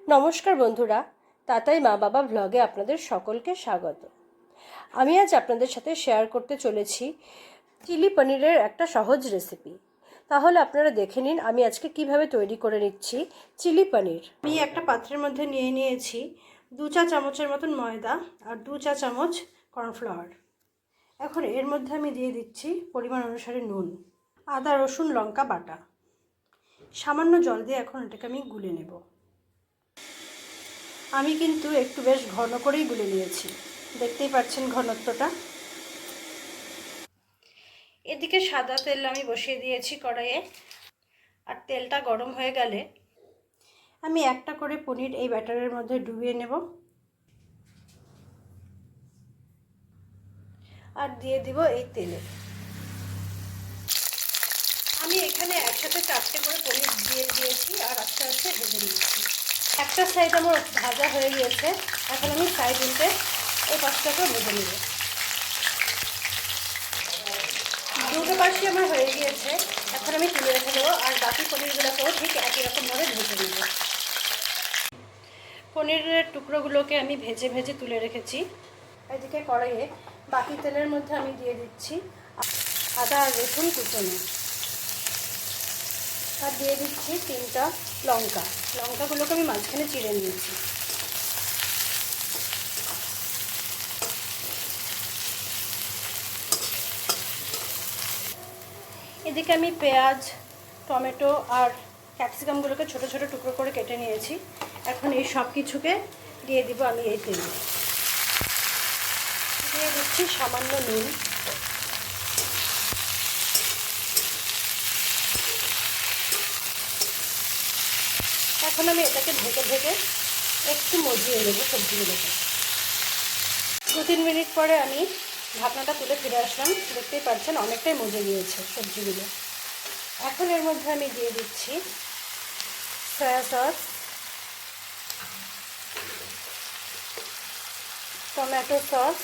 নমস্কার বন্ধুরা, তাতাই মা বাবা ভ্লগে আপনাদের সকলকে স্বাগত। আমি আজ আপনাদের সাথে শেয়ার করতে চলেছি চিলি পনিরের একটা সহজ রেসিপি। তাহলে আপনারা দেখে নিন আমি আজকে কিভাবে তৈরি করে নিচ্ছি চিলি পনির। আমি একটা পাত্রের মধ্যে নিয়ে নিয়েছি 2 চা চামচের মতন ময়দা আর 2 চা চামচ কর্নফ্লাওয়ার। এখন এর মধ্যে আমি দিয়ে দিচ্ছি পরিমাণ অনুসারে নুন, আদা রসুন লঙ্কা বাটা। সামান্য জল দিয়ে এখন এটাকে আমি গুলে নেব। আমি কিন্তু একটু বেশ ঘন করেই গুলে নিয়েছি, দেখতেই পাচ্ছেন ঘনত্বটা। এদিকে সাদা তেল আমি বসিয়ে দিয়েছি কড়াইয়ে, আর তেলটা গরম হয়ে গেলে আমি একটা করে পনির এই ব্যাটারের মধ্যে ডুবিয়ে নেব আর দিয়ে দিব এই তেলে। আমি এখানে একসাথে 4টে করে পনির দিয়ে দিয়েছি আর আস্তে আস্তে ভেজে নিচ্ছি। একটা সাইড আমার ভাজা হয়ে গিয়েছে, এখন আমি সাইড উল্টে এই পাশটাকে ভেজে নেব। দুটো পাশই আমার হয়ে গিয়েছে, এখন আমি তুলে রেখে দেবো আর বাকি পনিরগুলোকেও ঠিক একই রকমভাবে ভেজে নেব। পনিরের টুকরোগুলোকে আমি ভেজে ভেজে তুলে রেখেছি। এদিকে কড়াইয়ে বাকি তেলের মধ্যে আমি দিয়ে দিচ্ছি আদা আর রসুন কুচনো, আর দিয়ে দিচ্ছি 3টা লঙ্কা। লঙ্কাগুলোকে আমি মাঝখানে চিড়ে নিয়েছি। এদিকে আমি পেঁয়াজ, টমেটো আর ক্যাপসিকামগুলোকে ছোট ছোট টুকরো করে কেটে নিয়েছি। এখন এই সব কিছুকে দিয়ে দিব আমি এই তেলে। দিয়ে দিচ্ছি সামান্য নুন, এখন আমি এটাকে ঢেকে ঢেকে একটু মজিয়ে নেব সবজিগুলোকে। 2-3 মিনিট পরে আমি ঢাকনাটা তুলে ফিরে আসলাম। দেখতেই পাচ্ছেন অনেকটাই মজে গিয়েছে সবজিগুলো। এখন এর মধ্যে আমি দিয়ে দিচ্ছি সয়া সস, টমেটো সস,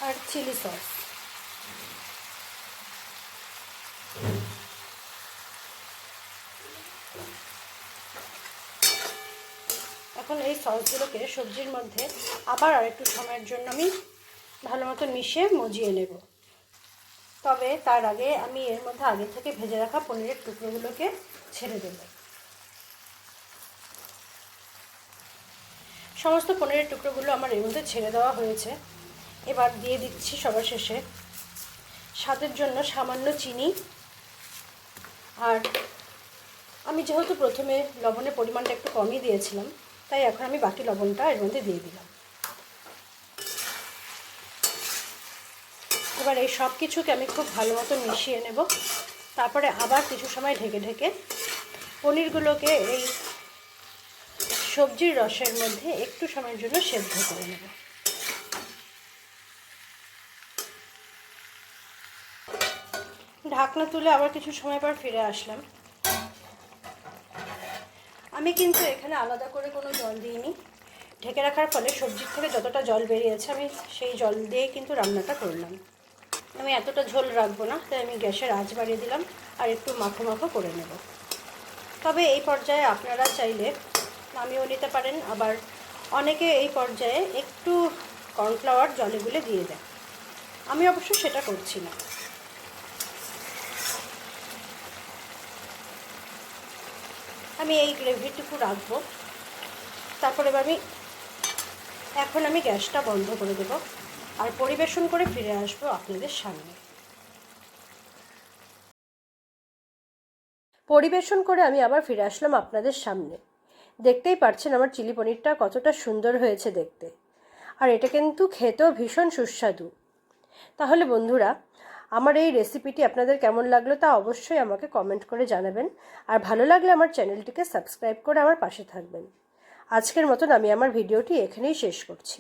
আর চিলি সস। এখন এই সসগুলোকে সবজির মধ্যে আবার আরেকটু সময়ের জন্য আমি ভালো মতো মিশিয়ে মজিয়ে নেব। তবে তার আগে আমি এর মধ্যে আগে থেকে ভেজে রাখা পনিরের টুকরোগুলোকে ছেড়ে দেব। সমস্ত পনিরের টুকরোগুলো আমার এর মধ্যে ছেড়ে দেওয়া হয়েছে। এবার দিয়ে দিচ্ছি সবার শেষে স্বাদের জন্য সামান্য চিনি। আর আমি যেহেতু প্রথমে লবণের পরিমাণটা একটু কমই দিয়েছিলাম, তাই এখন আমি বাকি লবণটা এর মধ্যে দিয়ে দিলাম। এবার এই সব কিছুকে আমি খুব ভালো মতো মিশিয়ে নেব। তারপরে আবার কিছু সময় ঢেকে ঢেকে পনিরগুলোকে এই সবজির রসের মধ্যে একটু সময়ের জন্য সেদ্ধ করে নেব। ঢাকনা তুলে আবার কিছু সময় পর ফিরে আসলাম। আমি কিন্তু এখানে আলাদা করে কোনো জল দিইনি। ঢেকে রাখার ফলে সবজির থেকে যতটা জল বেরিয়েছে আমি সেই জল দিয়েই কিন্তু রান্নাটা করলাম। আমি এতটা ঝোল রাখবো না, তাই আমি গ্যাসের আঁচ বাড়িয়ে দিলাম আর একটু মাখো মাখো করে নেব। তবে এই পর্যায়ে আপনারা চাইলে নামিয়েও নিতে পারেন, আবার অনেকে এই পর্যায়ে একটু কর্নফ্লাওয়ার জলে গুলে দিয়ে দেয়। আমি অবশ্য সেটা করছি না। আমি এই গ্রেভিটুকু রাখবো। তারপরে এখন আমি গ্যাসটা বন্ধ করে দেব আর পরিবেশন করে ফিরে আসবো আপনাদের সামনে। পরিবেশন করে আমি আবার ফিরে আসলাম আপনাদের সামনে। দেখতেই পাচ্ছেন আমার চিলি পনিরটা কতটা সুন্দর হয়েছে দেখতে, আর এটা কিন্তু খেতেও ভীষণ সুস্বাদু। তাহলে বন্ধুরা, আমার এই রেসিপিটি আপনাদের কেমন লাগলো তা অবশ্যই আমাকে কমেন্ট করে জানাবেন, আর ভালো লাগলে আমার চ্যানেলটিকে সাবস্ক্রাইব করে আমার পাশে থাকবেন। আজকের মতন আমি আমার ভিডিওটি এখানেই শেষ করছি।